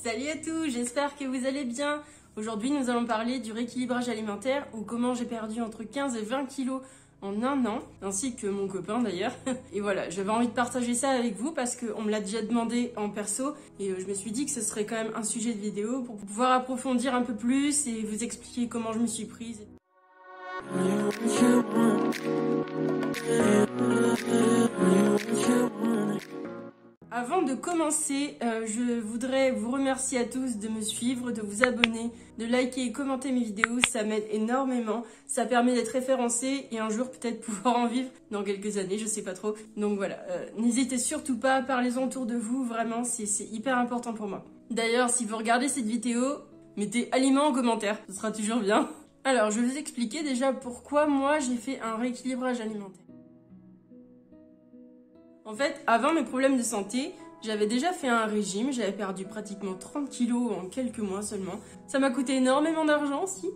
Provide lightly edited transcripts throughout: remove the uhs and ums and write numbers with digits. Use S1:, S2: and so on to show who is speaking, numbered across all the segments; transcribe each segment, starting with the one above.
S1: Salut à tous, j'espère que vous allez bien. Aujourd'hui, nous allons parler du rééquilibrage alimentaire ou comment j'ai perdu entre 15 et 20 kilos en un an, ainsi que mon copain d'ailleurs. Et voilà, j'avais envie de partager ça avec vous parce qu'on me l'a déjà demandé en perso et je me suis dit que ce serait quand même un sujet de vidéo pour pouvoir approfondir un peu plus et vous expliquer comment je me suis prise. Avant de commencer, je voudrais vous remercier à tous de me suivre, de vous abonner, de liker et commenter mes vidéos, ça m'aide énormément. Ça permet d'être référencé et un jour peut-être pouvoir en vivre dans quelques années, je sais pas trop. Donc voilà, n'hésitez surtout pas, parlez-en autour de vous, vraiment c'est hyper important pour moi. D'ailleurs, si vous regardez cette vidéo, mettez aliment en commentaire, ce sera toujours bien. Alors, je vais vous expliquer déjà pourquoi moi j'ai fait un rééquilibrage alimentaire. En fait, avant mes problèmes de santé, j'avais déjà fait un régime, j'avais perdu pratiquement 30 kilos en quelques mois seulement. Ça m'a coûté énormément d'argent aussi.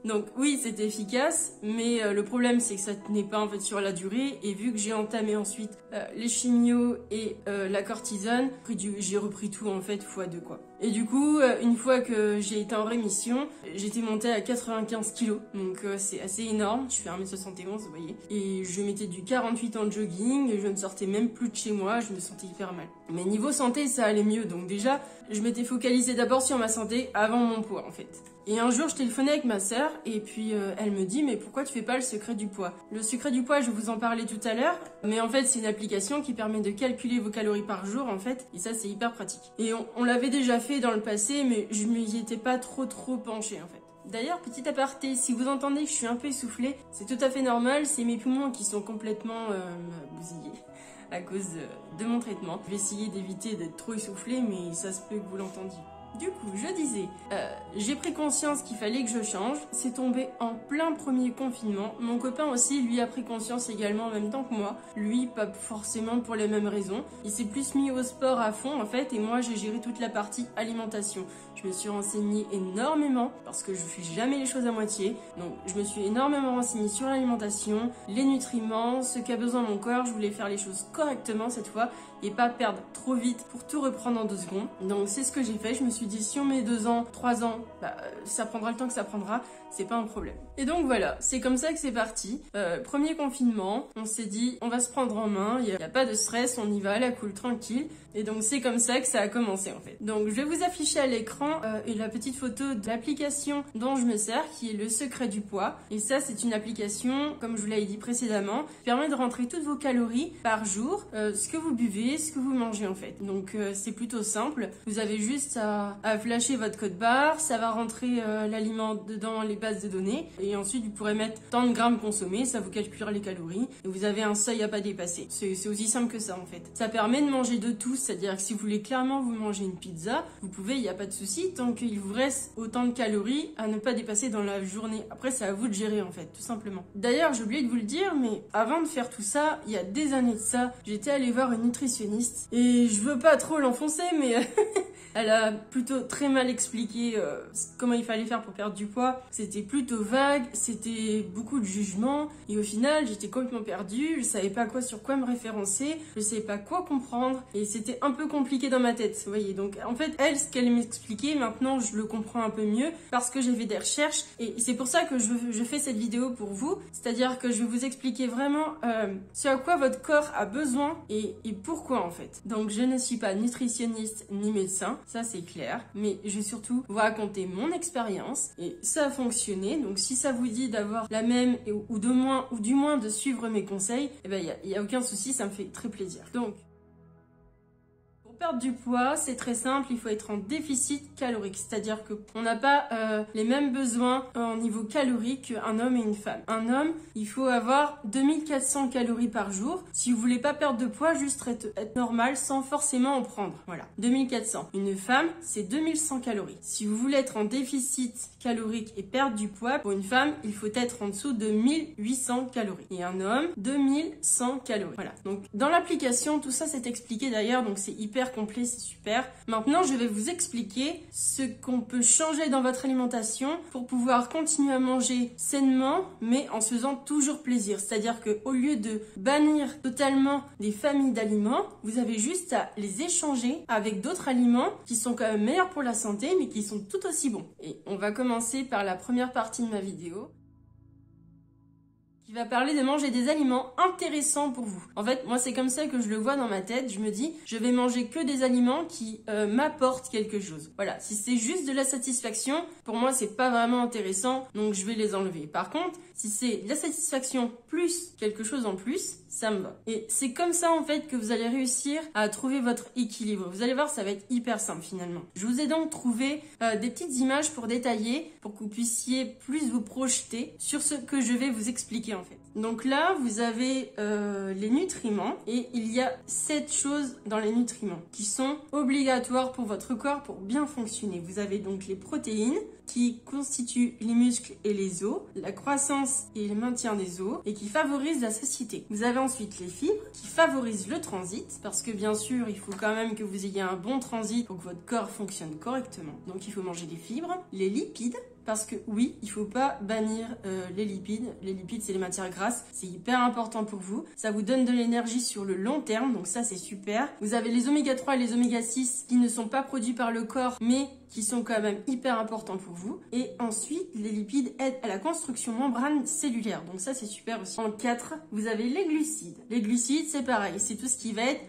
S1: Donc oui, c'était efficace, mais le problème c'est que ça tenait pas en fait sur la durée. Et vu que j'ai entamé ensuite les chimios et la cortisone, j'ai repris tout en fait x2 quoi. Et du coup, une fois que j'ai été en rémission, j'étais montée à 95 kilos. Donc c'est assez énorme, je fais 1m71 vous voyez. Et je mettais du 48 en jogging, et je ne sortais même plus de chez moi, je me sentais hyper mal. Mais niveau santé, ça allait mieux, donc déjà, je m'étais focalisée d'abord sur ma santé avant mon poids en fait. Et un jour, je téléphonais avec ma sœur et puis elle me dit « Mais pourquoi tu fais pas le secret du poids ?» Le secret du poids, je vais vous en parler tout à l'heure, mais en fait, c'est une application qui permet de calculer vos calories par jour en fait, et ça, c'est hyper pratique. Et on l'avait déjà fait dans le passé, mais je m'y étais pas trop penchée en fait. D'ailleurs, petit aparté, si vous entendez que je suis un peu essoufflée, c'est tout à fait normal, c'est mes poumons qui sont complètement bousillés à cause de mon traitement. Je vais essayer d'éviter d'être trop essoufflée, mais ça se peut que vous l'entendiez. Du coup, je disais, j'ai pris conscience qu'il fallait que je change. C'est tombé en plein premier confinement. Mon copain aussi, lui, a pris conscience également en même temps que moi. Lui, pas forcément pour les mêmes raisons. Il s'est plus mis au sport à fond, en fait, et moi, j'ai géré toute la partie alimentation. Je me suis renseignée énormément, parce que je fais jamais les choses à moitié. Donc, je me suis énormément renseignée sur l'alimentation, les nutriments, ce qu'a besoin mon corps. Je voulais faire les choses correctement cette fois, et pas perdre trop vite pour tout reprendre en 2 secondes. Donc, c'est ce que j'ai fait. Je me suis dit, si on met 2 ans, 3 ans, ça prendra le temps que ça prendra, c'est pas un problème. Et donc voilà, c'est comme ça que c'est parti. Premier confinement, on s'est dit, on va se prendre en main, il n'y a pas de stress, on y va à la cool, tranquille. Et donc c'est comme ça que ça a commencé en fait. Donc je vais vous afficher à l'écran la petite photo de l'application dont je me sers, qui est le secret du poids. Et ça, c'est une application, comme je vous l'avais dit précédemment, qui permet de rentrer toutes vos calories par jour, ce que vous buvez, ce que vous mangez en fait. Donc c'est plutôt simple. Vous avez juste à flasher votre code barre, ça va rentrer l'aliment dedans les bases de données et ensuite vous pourrez mettre tant de grammes consommés, ça vous calculera les calories et vous avez un seuil à pas dépasser. C'est aussi simple que ça en fait. Ça permet de manger de tout, c'est-à-dire que si vous voulez clairement vous manger une pizza, vous pouvez, il n'y a pas de souci tant qu'il vous reste autant de calories à ne pas dépasser dans la journée. Après c'est à vous de gérer en fait, tout simplement. D'ailleurs j'ai oublié de vous le dire, mais avant de faire tout ça, il y a des années de ça, j'étais allée voir une nutritionniste et je veux pas trop l'enfoncer mais elle a plutôt très mal expliqué comment il fallait faire pour perdre du poids. C'était plutôt vague, c'était beaucoup de jugement et au final j'étais complètement perdue, je savais pas sur quoi me référencer, je savais pas quoi comprendre et c'était un peu compliqué dans ma tête, vous voyez. Donc en fait elle, ce qu'elle m'expliquait, maintenant je le comprends un peu mieux parce que j'ai fait des recherches et c'est pour ça que je fais cette vidéo pour vous, c'est-à-dire que je vais vous expliquer vraiment ce à quoi votre corps a besoin et pourquoi en fait. Donc je ne suis pas nutritionniste ni médecin, ça c'est clair, mais je vais surtout vous raconter mon expérience et ça a fonctionné. Donc si ça vous dit d'avoir la même ou du moins de suivre mes conseils, eh ben il y a aucun souci, ça me fait très plaisir. Donc pour perdre du poids, c'est très simple, il faut être en déficit calorique, c'est-à-dire qu'on n'a pas les mêmes besoins en niveau calorique qu'un homme et une femme. Un homme, il faut avoir 2400 calories par jour. Si vous voulez pas perdre de poids, juste être normal sans forcément en prendre. Voilà, 2400. Une femme, c'est 2100 calories. Si vous voulez être en déficit calorique et perdre du poids, pour une femme, il faut être en dessous de 1800 calories. Et un homme, 2100 calories. Voilà, donc dans l'application, tout ça c'est expliqué d'ailleurs, donc c'est hyper hyper complet, c'est super. Maintenant, je vais vous expliquer ce qu'on peut changer dans votre alimentation pour pouvoir continuer à manger sainement, mais en se faisant toujours plaisir. C'est-à-dire qu'au lieu de bannir totalement des familles d'aliments, vous avez juste à les échanger avec d'autres aliments qui sont quand même meilleurs pour la santé, mais qui sont tout aussi bons. Et on va commencer par la première partie de ma vidéo, qui va parler de manger des aliments intéressants pour vous. En fait, moi, c'est comme ça que je le vois dans ma tête. Je me dis, je vais manger que des aliments qui m'apportent quelque chose. Voilà, si c'est juste de la satisfaction, pour moi, c'est pas vraiment intéressant, donc je vais les enlever. Par contre, si c'est de la satisfaction plus quelque chose en plus, ça me va. Et c'est comme ça, en fait, que vous allez réussir à trouver votre équilibre. Vous allez voir, ça va être hyper simple, finalement. Je vous ai donc trouvé des petites images pour détailler, pour que vous puissiez plus vous projeter sur ce que je vais vous expliquer, en fait. Donc là, vous avez les nutriments et il y a 7 choses dans les nutriments qui sont obligatoires pour votre corps pour bien fonctionner. Vous avez donc les protéines qui constituent les muscles et les os, la croissance et le maintien des os et qui favorisent la satiété. Vous avez ensuite les fibres qui favorisent le transit parce que bien sûr, il faut quand même que vous ayez un bon transit pour que votre corps fonctionne correctement. Donc il faut manger des fibres, les lipides. Parce que oui, il faut pas bannir les lipides. Les lipides, c'est les matières grasses. C'est hyper important pour vous. Ça vous donne de l'énergie sur le long terme. Donc ça, c'est super. Vous avez les oméga 3 et les oméga 6 qui ne sont pas produits par le corps, mais qui sont quand même hyper importants pour vous. Et ensuite, les lipides aident à la construction membrane cellulaire. Donc ça, c'est super aussi. En 4, vous avez les glucides. Les glucides, c'est pareil. C'est tout ce qui va être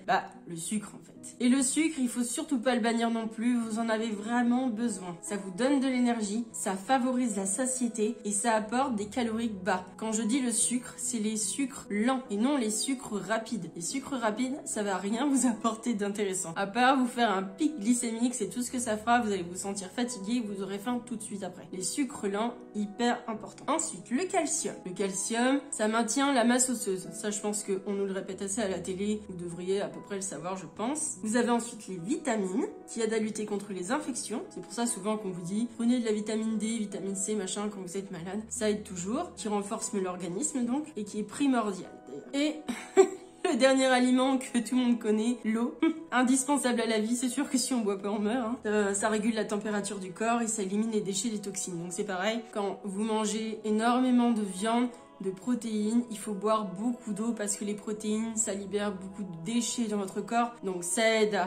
S1: le sucre, en fait. Et le sucre, il faut surtout pas le bannir non plus. Vous en avez vraiment besoin. Ça vous donne de l'énergie, ça favorise la satiété et ça apporte des calories bas. Quand je dis le sucre, c'est les sucres lents et non les sucres rapides. Les sucres rapides, ça va rien vous apporter d'intéressant. À part vous faire un pic glycémique, c'est tout ce que ça fera. Vous allez vous sentir fatigué, vous aurez faim tout de suite après. Les sucres lents, hyper important. Ensuite, le calcium. Le calcium, ça maintient la masse osseuse. Ça, je pense qu'on nous le répète assez à la télé. Vous devriez à peu près le savoir, je pense. Vous avez ensuite les vitamines qui aident à lutter contre les infections. C'est pour ça souvent qu'on vous dit prenez de la vitamine D, vitamine C, machin quand vous êtes malade. Ça aide toujours, qui renforce l'organisme donc et qui est primordial d'ailleurs. Et le dernier aliment que tout le monde connaît, l'eau, indispensable à la vie. C'est sûr que si on boit pas, on meurt. Ça régule la température du corps et ça élimine les déchets, les toxines. Donc c'est pareil, quand vous mangez énormément de viande, de protéines, il faut boire beaucoup d'eau parce que les protéines, ça libère beaucoup de déchets dans votre corps. Donc ça aide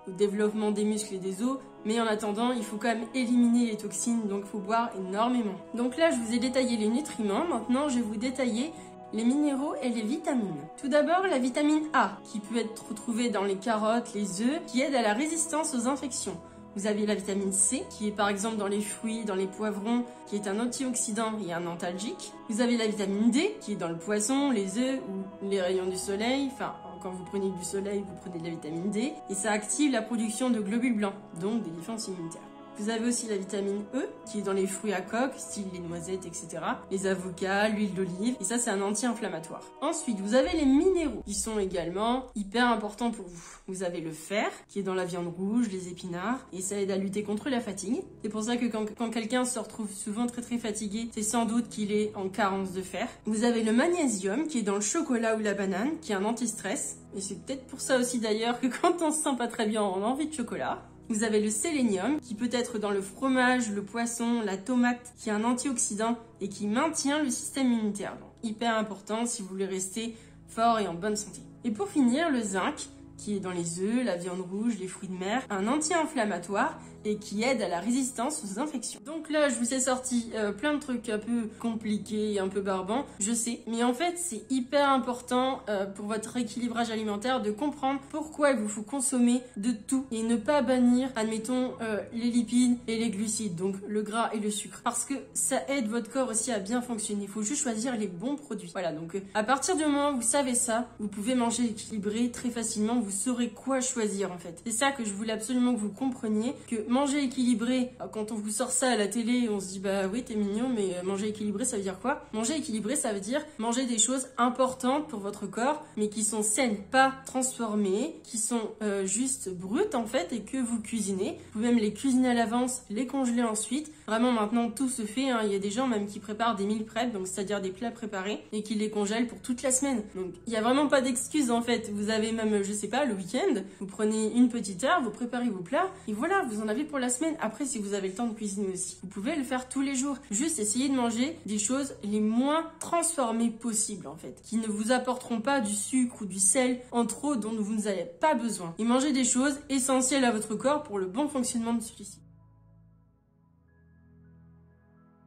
S1: au développement des muscles et des os. Mais en attendant, il faut quand même éliminer les toxines, donc il faut boire énormément. Donc là, je vous ai détaillé les nutriments. Maintenant, je vais vous détailler les minéraux et les vitamines. Tout d'abord, la vitamine A, qui peut être retrouvée dans les carottes, les œufs, qui aide à la résistance aux infections. Vous avez la vitamine C, qui est par exemple dans les fruits, dans les poivrons, qui est un antioxydant et un antalgique. Vous avez la vitamine D, qui est dans le poisson, les œufs ou les rayons du soleil. Enfin, quand vous prenez du soleil, vous prenez de la vitamine D. Et ça active la production de globules blancs, donc des défenses immunitaires. Vous avez aussi la vitamine E, qui est dans les fruits à coque, style les noisettes, etc. Les avocats, l'huile d'olive, et ça c'est un anti-inflammatoire. Ensuite, vous avez les minéraux, qui sont également hyper importants pour vous. Vous avez le fer, qui est dans la viande rouge, les épinards, et ça aide à lutter contre la fatigue. C'est pour ça que quand quelqu'un se retrouve souvent très fatigué, c'est sans doute qu'il est en carence de fer. Vous avez le magnésium, qui est dans le chocolat ou la banane, qui est un anti-stress. Et c'est peut-être pour ça aussi d'ailleurs que quand on se sent pas très bien, on a envie de chocolat. Vous avez le sélénium qui peut être dans le fromage, le poisson, la tomate, qui est un antioxydant et qui maintient le système immunitaire. Donc, hyper important si vous voulez rester fort et en bonne santé. Et pour finir, le zinc qui est dans les œufs, la viande rouge, les fruits de mer, un anti-inflammatoire et qui aide à la résistance aux infections. Donc là, je vous ai sorti plein de trucs un peu compliqués et un peu barbants, je sais. Mais en fait, c'est hyper important pour votre équilibrage alimentaire de comprendre pourquoi il vous faut consommer de tout et ne pas bannir, admettons, les lipides et les glucides, donc le gras et le sucre. Parce que ça aide votre corps aussi à bien fonctionner. Il faut juste choisir les bons produits. Voilà, donc à partir du moment où vous savez ça, vous pouvez manger équilibré très facilement. Vous saurez quoi choisir en fait. C'est ça que je voulais absolument que vous compreniez, que manger équilibré, quand on vous sort ça à la télé, on se dit bah oui t'es mignon, mais manger équilibré ça veut dire quoi? Manger équilibré ça veut dire manger des choses importantes pour votre corps, mais qui sont saines, pas transformées, qui sont juste brutes en fait et que vous cuisinez. Vous pouvez même les cuisiner à l'avance, les congeler ensuite. Vraiment maintenant tout se fait, hein. Il y a des gens même qui préparent des meal prep, donc c'est-à-dire des plats préparés et qui les congèlent pour toute la semaine. Donc il y a vraiment pas d'excuse en fait. Vous avez même, je sais pas, le week-end, vous prenez une petite heure, vous préparez vos plats et voilà, vous en avez pour la semaine. Après, si vous avez le temps de cuisiner aussi, vous pouvez le faire tous les jours. Juste essayez de manger des choses les moins transformées possibles en fait, qui ne vous apporteront pas du sucre ou du sel en trop dont vous n'avez pas besoin. Et mangez des choses essentielles à votre corps pour le bon fonctionnement de celui-ci.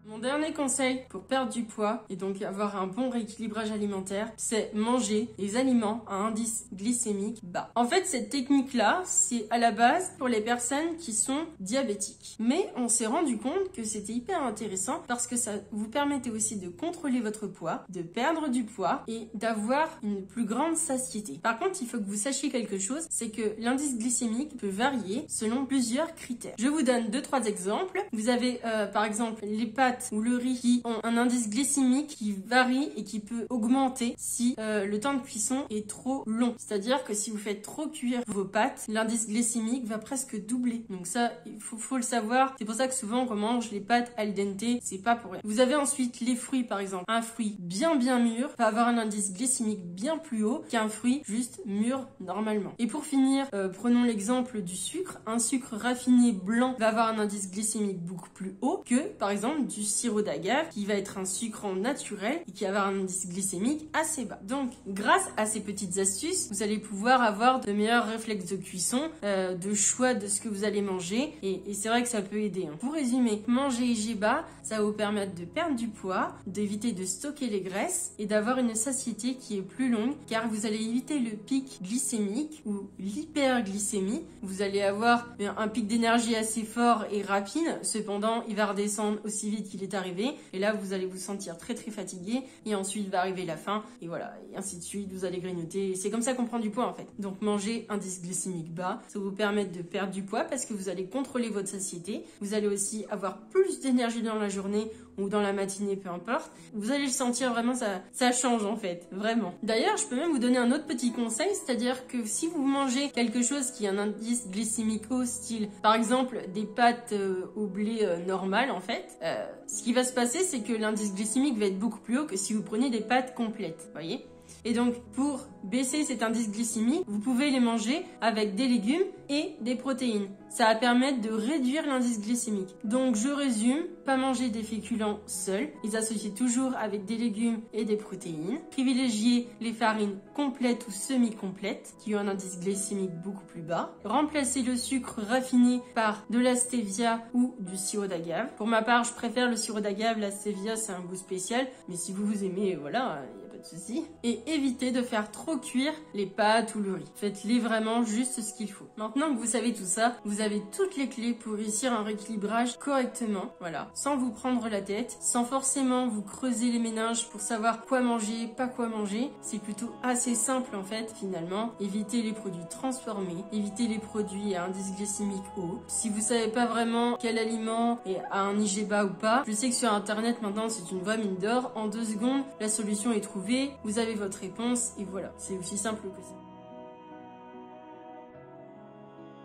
S1: Mon dernier conseil pour perdre du poids et donc avoir un bon rééquilibrage alimentaire, c'est manger les aliments à indice glycémique bas. En fait, cette technique-là, c'est à la base pour les personnes qui sont diabétiques. Mais on s'est rendu compte que c'était hyper intéressant parce que ça vous permettait aussi de contrôler votre poids, de perdre du poids et d'avoir une plus grande satiété. Par contre, il faut que vous sachiez quelque chose, c'est que l'indice glycémique peut varier selon plusieurs critères. Je vous donne 2-3 exemples. Vous avez par exemple les pâtes ou le riz qui ont un indice glycémique qui varie et qui peut augmenter si le temps de cuisson est trop long. C'est-à-dire que si vous faites trop cuire vos pâtes, l'indice glycémique va presque doubler. Donc ça, il faut le savoir. C'est pour ça que souvent on mange les pâtes al dente, c'est pas pour rien. Vous avez ensuite les fruits par exemple. Un fruit bien mûr va avoir un indice glycémique bien plus haut qu'un fruit juste mûr normalement. Et pour finir, prenons l'exemple du sucre. Un sucre raffiné blanc va avoir un indice glycémique beaucoup plus haut que par exemple du sirop d'agave qui va être un sucrant naturel et qui va avoir un indice glycémique assez bas. Donc grâce à ces petites astuces, vous allez pouvoir avoir de meilleurs réflexes de cuisson, de choix de ce que vous allez manger et c'est vrai que ça peut aider. Pour résumer, manger IG bas, ça va vous permettre de perdre du poids, d'éviter de stocker les graisses et d'avoir une satiété qui est plus longue car vous allez éviter le pic glycémique ou l'hyperglycémie. Vous allez avoir un pic d'énergie assez fort et rapide, cependant il va redescendre aussi vite qu'il est arrivé et là vous allez vous sentir très fatigué et ensuite va arriver la faim et voilà et ainsi de suite, vous allez grignoter. C'est comme ça qu'on prend du poids en fait. Donc manger un indice glycémique bas, ça va vous permettre de perdre du poids parce que vous allez contrôler votre satiété, vous allez aussi avoir plus d'énergie dans la journée ou dans la matinée, peu importe. Vous allez le sentir vraiment, ça change en fait, vraiment. D'ailleurs, je peux même vous donner un autre petit conseil, c'est-à-dire que si vous mangez quelque chose qui a un indice glycémique haut, style par exemple des pâtes au blé normal en fait, ce qui va se passer c'est que l'indice glycémique va être beaucoup plus haut que si vous prenez des pâtes complètes, voyez. Et donc, pour baisser cet indice glycémique, vous pouvez les manger avec des légumes et des protéines. Ça va permettre de réduire l'indice glycémique. Donc, je résume, pas manger des féculents seuls, les associer toujours avec des légumes et des protéines. Privilégier les farines complètes ou semi-complètes, qui ont un indice glycémique beaucoup plus bas. Remplacer le sucre raffiné par de la stevia ou du sirop d'agave. Pour ma part, je préfère le sirop d'agave, la stevia, c'est un goût spécial. Mais si vous aimez, voilà, il n'y a pas de souci. Et évitez de faire trop cuire les pâtes ou le riz. Faites-les vraiment juste ce qu'il faut. Maintenant que vous savez tout ça, vous avez toutes les clés pour réussir un rééquilibrage correctement, voilà, sans vous prendre la tête, sans forcément vous creuser les méninges pour savoir quoi manger, pas quoi manger. C'est plutôt assez simple en fait, finalement. Évitez les produits transformés, évitez les produits à indice glycémique haut. Si vous savez pas vraiment quel aliment est à un IG bas ou pas, je sais que sur internet maintenant c'est une vraie mine d'or. En 2 secondes, la solution est trouvée, vous avez votre réponse et voilà, c'est aussi simple que ça.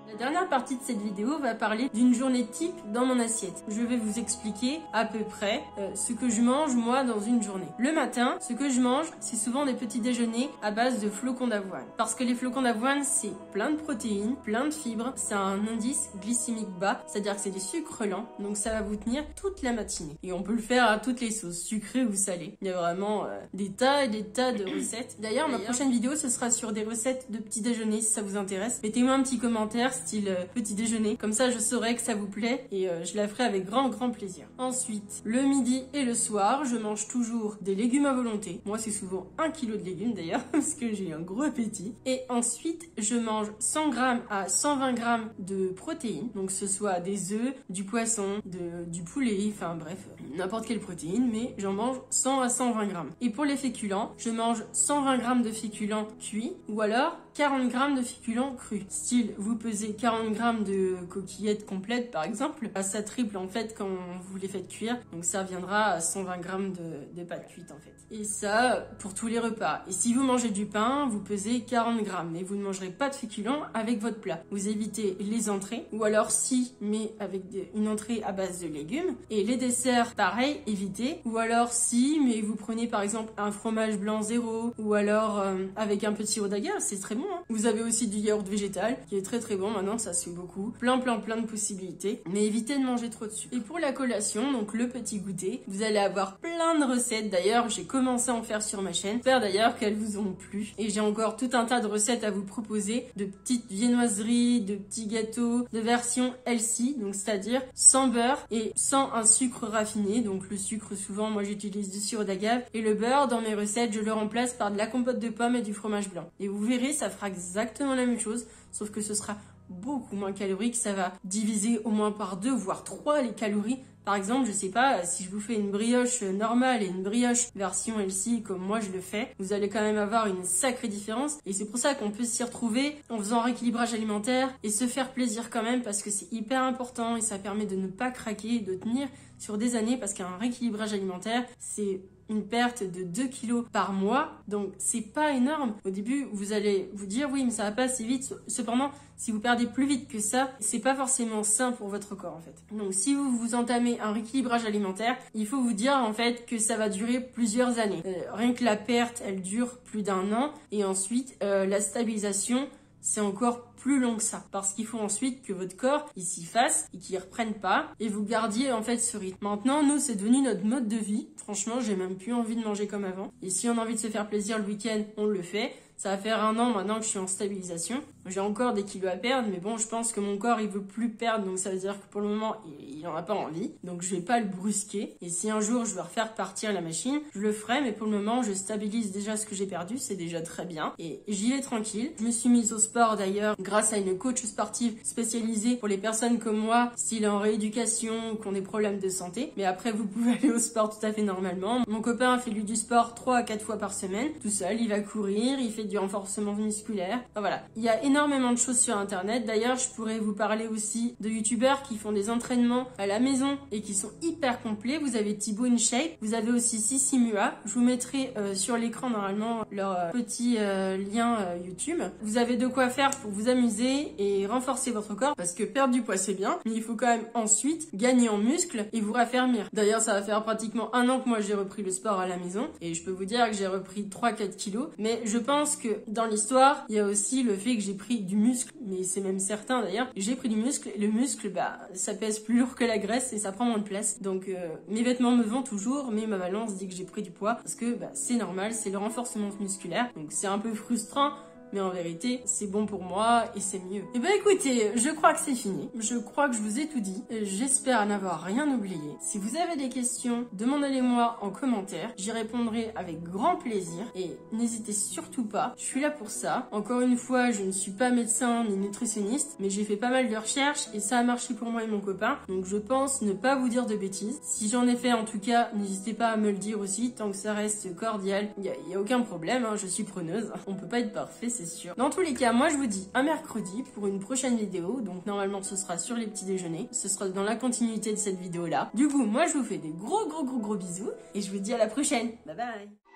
S1: La dernière partie de cette vidéo va parler d'une journée type dans mon assiette. Je vais vous expliquer à peu près ce que je mange moi dans une journée. Le matin, ce que je mange, c'est souvent des petits déjeuners à base de flocons d'avoine. Parce que les flocons d'avoine, c'est plein de protéines, plein de fibres, c'est un indice glycémique bas, c'est-à-dire que c'est des sucres lents, donc ça va vous tenir toute la matinée. Et on peut le faire à toutes les sauces, sucrées ou salées. Il y a vraiment des tas et des tas de recettes. D'ailleurs, ma prochaine vidéo, ce sera sur des recettes de petits déjeuners, si ça vous intéresse. Mettez-moi un petit commentaire, style petit déjeuner, comme ça je saurai que ça vous plaît et je la ferai avec grand plaisir. Ensuite, le midi et le soir, je mange toujours des légumes à volonté. Moi c'est souvent 1 kg de légumes d'ailleurs parce que j'ai un gros appétit. Et ensuite, je mange 100 g à 120 g de protéines, donc ce soit des œufs, du poisson, du poulet, enfin bref, n'importe quelle protéine, mais j'en mange 100 à 120 grammes. Et pour les féculents, je mange 120 grammes de féculents cuits ou alors 40 grammes de féculents crus. Style, vous pesez 40 grammes de coquillettes complètes par exemple, ça triple en fait quand vous les faites cuire, donc ça reviendra à 120 grammes de pâtes cuites en fait. Et ça pour tous les repas. Et si vous mangez du pain, vous pesez 40 grammes, mais vous ne mangerez pas de féculents avec votre plat. Vous évitez les entrées, ou alors si, mais avec une entrée à base de légumes. Et les desserts, pareil, évitez. Ou alors si, mais vous prenez par exemple un fromage blanc zéro, ou alors avec un peu de sirop d'agave, c'est très bon. Hein. Vous avez aussi du yaourt végétal, qui est très très bon, maintenant ça se fait beaucoup. Plein de possibilités, mais évitez de manger trop de sucre. Et pour la collation, donc le petit goûter, vous allez avoir plein de recettes. D'ailleurs, j'ai commencé à en faire sur ma chaîne. J'espère d'ailleurs qu'elles vous ont plu. Et j'ai encore tout un tas de recettes à vous proposer, de petites viennoiseries, de petits gâteaux, de version healthy, donc c'est-à-dire sans beurre et sans un sucre raffiné. Donc le sucre, souvent, moi j'utilise du sirop d'agave. Et le beurre, dans mes recettes, je le remplace par de la compote de pommes et du fromage blanc. Et vous verrez, ça fera exactement la même chose, sauf que ce sera beaucoup moins calorique, ça va diviser au moins par 2 voire 3 les calories. Par exemple, je sais pas, si je vous fais une brioche normale et une brioche version healthy comme moi je le fais, vous allez quand même avoir une sacrée différence. Et c'est pour ça qu'on peut s'y retrouver en faisant un rééquilibrage alimentaire et se faire plaisir quand même, parce que c'est hyper important et ça permet de ne pas craquer et de tenir sur des années, parce qu'un rééquilibrage alimentaire, c'est une perte de 2 kilos par mois, donc c'est pas énorme. Au début, vous allez vous dire oui, mais ça va pas assez vite. Cependant, si vous perdez plus vite que ça, c'est pas forcément sain pour votre corps en fait. Donc si vous entamez un rééquilibrage alimentaire, il faut vous dire en fait que ça va durer plusieurs années. Rien que la perte, elle dure plus d'1 an, et ensuite la stabilisation, c'est encore plus long que ça, parce qu'il faut ensuite que votre corps il s'y fasse et qu'il reprenne pas, et vous gardiez en fait ce rythme. Maintenant, nous, c'est devenu notre mode de vie. Franchement, j'ai même plus envie de manger comme avant. Et si on a envie de se faire plaisir le week-end, on le fait. Ça va faire 1 an maintenant que je suis en stabilisation. J'ai encore des kilos à perdre, mais bon, je pense que mon corps, il veut plus perdre, donc ça veut dire que pour le moment, il en a pas envie. Donc je vais pas le brusquer. Et si un jour je veux refaire partir la machine, je le ferai, mais pour le moment, je stabilise déjà ce que j'ai perdu, c'est déjà très bien. Et j'y vais tranquille. Je me suis mise au sport d'ailleurs, grâce à une coach sportive spécialisée pour les personnes comme moi, style en rééducation ou qui ont des problèmes de santé. Mais après, vous pouvez aller au sport tout à fait normalement. Mon copain fait lui du sport 3 à 4 fois par semaine. Tout seul, il va courir, il fait du renforcement musculaire. Enfin, voilà. Il y a énormément de choses sur internet. D'ailleurs, je pourrais vous parler aussi de youtubeurs qui font des entraînements à la maison et qui sont hyper complets. Vous avez Thibaut InShape, vous avez aussi Sissi Mua. Je vous mettrai sur l'écran normalement leur petit lien YouTube. Vous avez de quoi faire pour vous amuser et renforcer votre corps, parce que perdre du poids c'est bien, mais il faut quand même ensuite gagner en muscles et vous raffermir. D'ailleurs, ça va faire pratiquement 1 an que moi j'ai repris le sport à la maison, et je peux vous dire que j'ai repris 3-4 kilos, mais je pense que dans l'histoire, il y a aussi le fait que j'ai pris du muscle, mais c'est même certain d'ailleurs, j'ai pris du muscle, et le muscle, bah, ça pèse plus lourd que la graisse et ça prend moins de place. Donc mes vêtements me vont toujours, mais ma balance dit que j'ai pris du poids, parce que bah, c'est normal, c'est le renforcement musculaire, donc c'est un peu frustrant, mais en vérité, c'est bon pour moi et c'est mieux. Et ben écoutez, je crois que c'est fini. Je crois que je vous ai tout dit. J'espère n'avoir rien oublié. Si vous avez des questions, demandez-les-moi en commentaire. J'y répondrai avec grand plaisir. Et n'hésitez surtout pas, je suis là pour ça. Encore une fois, je ne suis pas médecin ni nutritionniste, mais j'ai fait pas mal de recherches et ça a marché pour moi et mon copain. Donc je pense ne pas vous dire de bêtises. Si j'en ai fait en tout cas, n'hésitez pas à me le dire aussi, tant que ça reste cordial. Il y a aucun problème, hein, je suis preneuse. On peut pas être parfait, c'est sûr. Dans tous les cas, moi je vous dis à mercredi pour une prochaine vidéo. Donc normalement ce sera sur les petits déjeuners. Ce sera dans la continuité de cette vidéo là. Du coup, moi je vous fais des gros bisous et je vous dis à la prochaine. Bye bye.